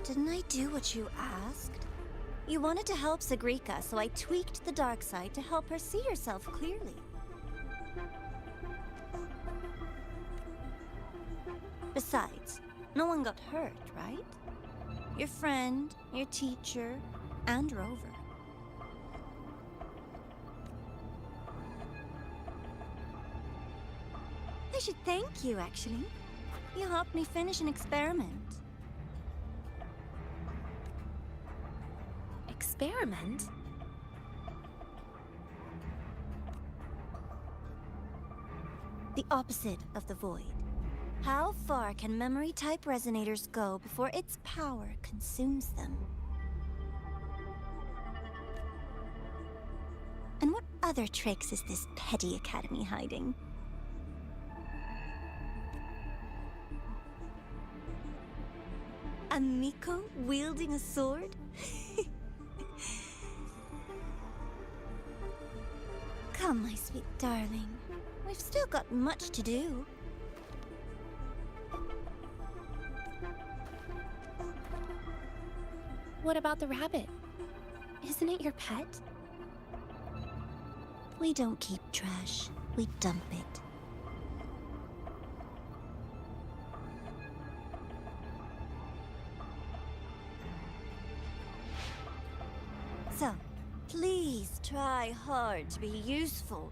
Didn't I do what you asked? You wanted to help Sagrika, so I tweaked the dark side to help her see herself clearly. Besides, no one got hurt, right? Your friend, your teacher, and Rover. I should thank you, actually. You helped me finish an experiment. Experiment? The opposite of the void. How far can memory-type resonators go before its power consumes them? And what other tricks is this petty academy hiding? A Miko wielding a sword? Come, my sweet darling. We've still got much to do. What about the rabbit? Isn't it your pet? We don't keep trash. We dump it. So, please try hard to be useful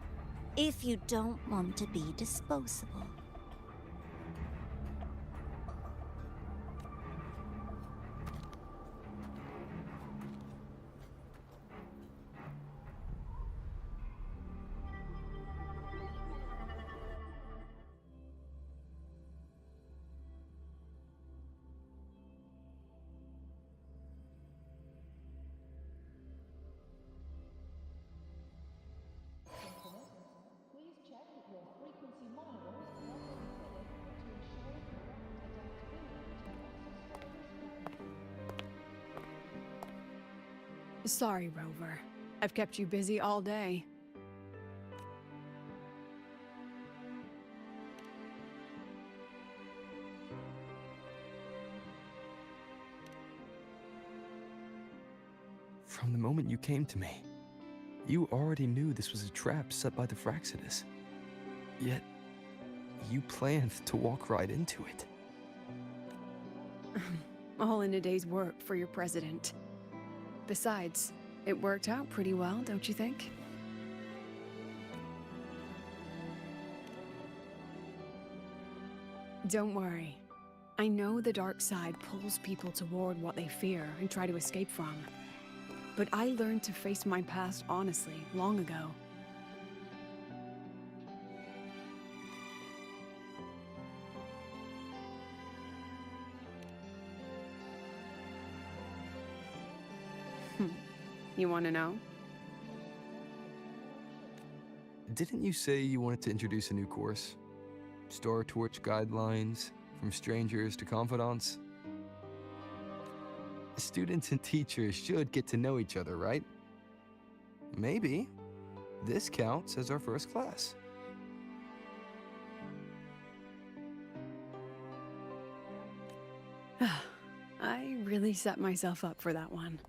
if you don't want to be disposable. Sorry, Rover. I've kept you busy all day. From the moment you came to me, you already knew this was a trap set by the Fraxidus. Yet, you planned to walk right into it. All in a day's work for your president. Besides, it worked out pretty well, don't you think? Don't worry. I know the dark side pulls people toward what they fear and try to escape from. But I learned to face my past honestly long ago. You want to know? Didn't you say you wanted to introduce a new course? Star Torch guidelines, from strangers to confidants? Students and teachers should get to know each other, right? Maybe this counts as our first class. I really set myself up for that one.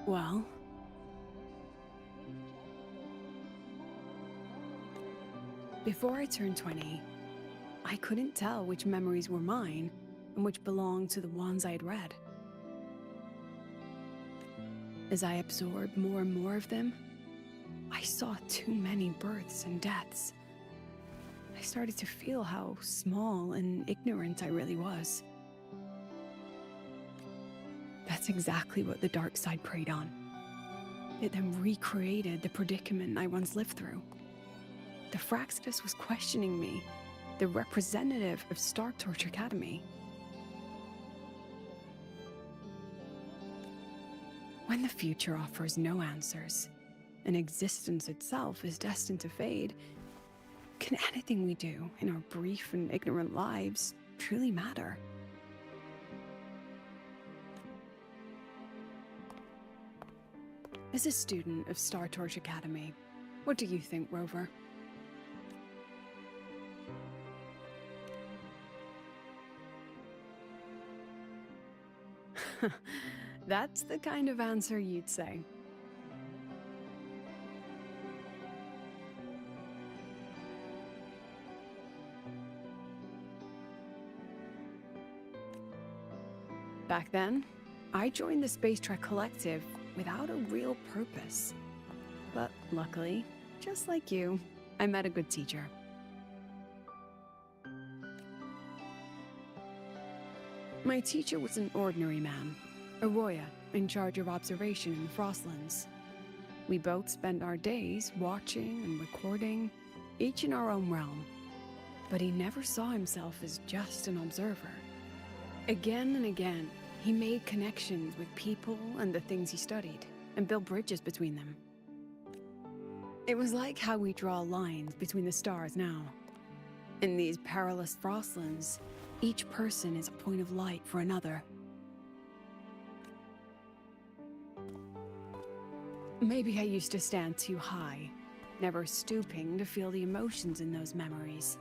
Well, before I turned 20, I couldn't tell which memories were mine and which belonged to the ones I had read. As I absorbed more and more of them, I saw too many births and deaths. I started to feel how small and ignorant I really was. That's exactly what the dark side preyed on. It then recreated the predicament I once lived through. The Fraxidus was questioning me, the representative of Star Torch Academy. When the future offers no answers, and existence itself is destined to fade, can anything we do in our brief and ignorant lives truly matter? As a student of Star Torch Academy, what do you think, Rover? That's the kind of answer you'd say. Back then, I joined the Space Trek Collective without a real purpose. But luckily, just like you, I met a good teacher. My teacher was an ordinary man, Arroya, in charge of observation in the Frostlands. We both spent our days watching and recording, each in our own realm. But he never saw himself as just an observer. Again and again, he made connections with people and the things he studied, and built bridges between them. It was like how we draw lines between the stars now. In these perilous Frostlands, each person is a point of light for another. Maybe I used to stand too high, never stooping to feel the emotions in those memories.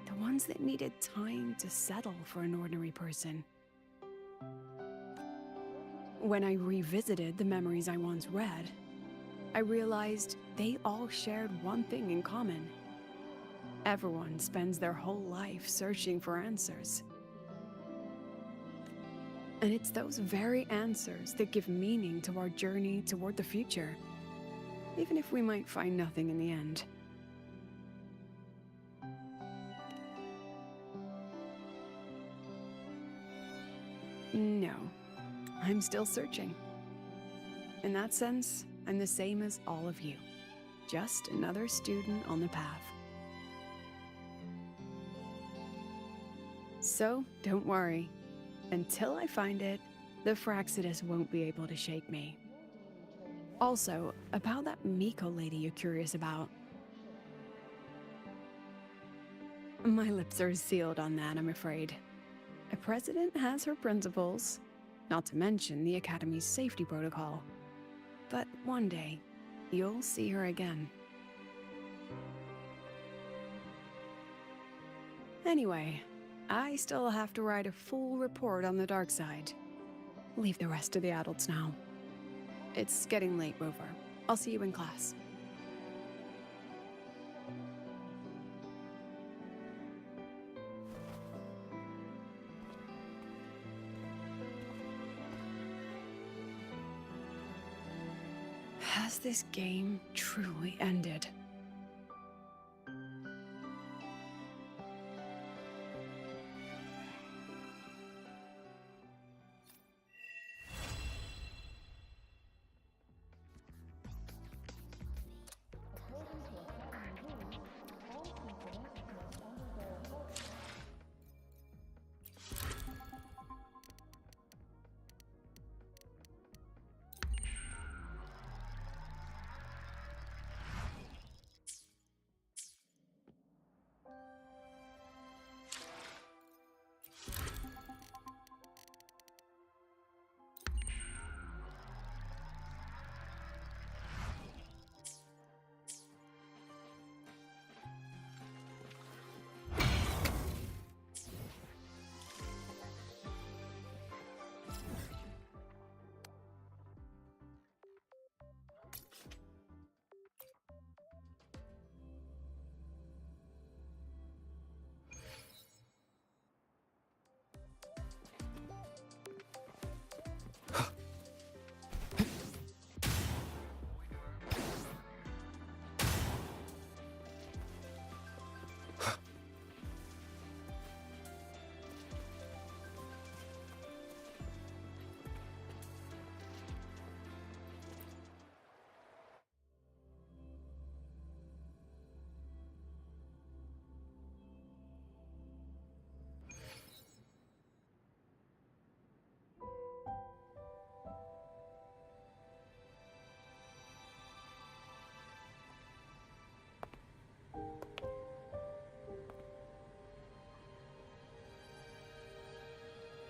The ones that needed time to settle for an ordinary person. When I revisited the memories I once read, I realized they all shared one thing in common. Everyone spends their whole life searching for answers. And it's those very answers that give meaning to our journey toward the future, even if we might find nothing in the end. No, I'm still searching. In that sense, I'm the same as all of you. Just another student on the path. So, don't worry. Until I find it, the Fraxidus won't be able to shake me. Also, about that Miko lady you're curious about. My lips are sealed on that, I'm afraid. A president has her principles, not to mention the Academy's safety protocol. But one day, you'll see her again. Anyway, I still have to write a full report on the dark side. Leave the rest to the adults now. It's getting late, Rover. I'll see you in class. Has this game truly ended?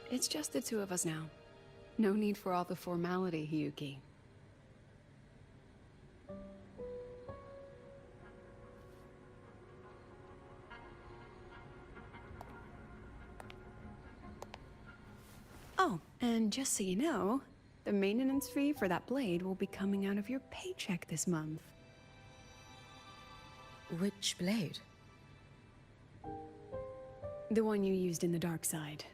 It's just the two of us now. No need for all the formality, Hiyuki. Oh, and just so you know, the maintenance fee for that blade will be coming out of your paycheck this month. Which blade? The one you used in the dark side.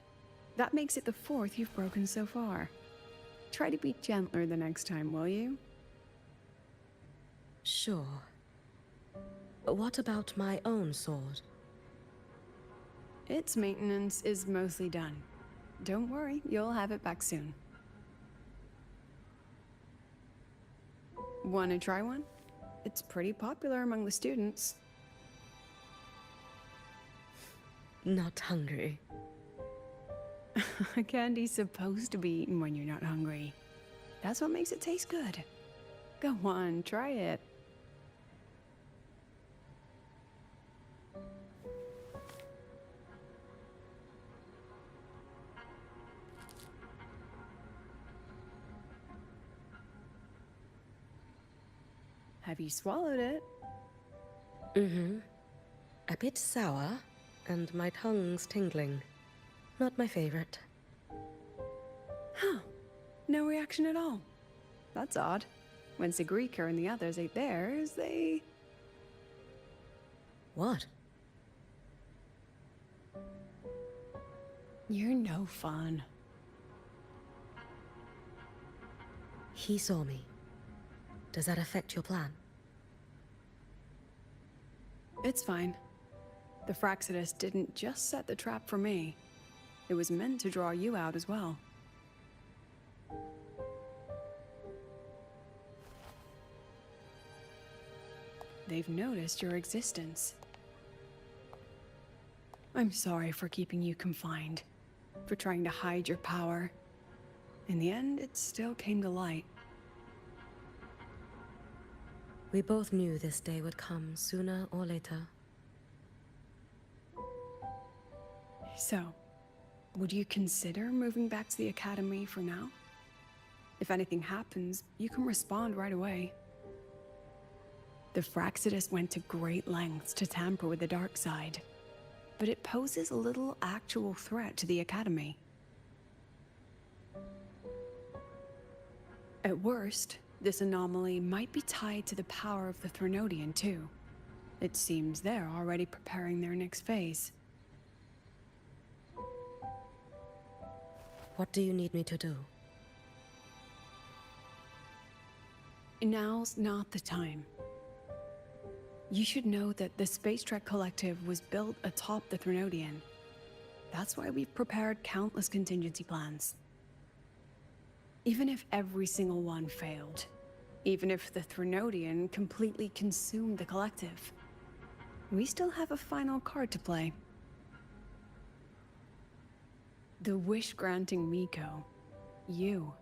That makes it the fourth you've broken so far. Try to be gentler the next time, will you? Sure. What about my own sword? Its maintenance is mostly done. Don't worry, you'll have it back soon. Want to try one? It's pretty popular among the students. Not hungry. Candy's supposed to be eaten when you're not hungry. That's what makes it taste good. Go on, try it. Have you swallowed it? Mm-hmm. A bit sour, and my tongue's tingling. Not my favorite. Huh. No reaction at all. That's odd. When Sigrika and the others ate theirs, they... What? You're no fun. He saw me. Does that affect your plan? It's fine. The Fraxidus didn't just set the trap for me. It was meant to draw you out as well. They've noticed your existence. I'm sorry for keeping you confined, for trying to hide your power. In the end, it still came to light. We both knew this day would come sooner or later. So, would you consider moving back to the Academy for now? If anything happens, you can respond right away. The Fraxidus went to great lengths to tamper with the dark side, but it poses a little actual threat to the Academy. At worst, this anomaly might be tied to the power of the Threnodian too. It seems they're already preparing their next phase. What do you need me to do? Now's not the time. You should know that the Space Trek Collective was built atop the Threnodian. That's why we've prepared countless contingency plans. Even if every single one failed, even if the Threnodian completely consumed the Collective, we still have a final card to play. The wish-granting Miko. You.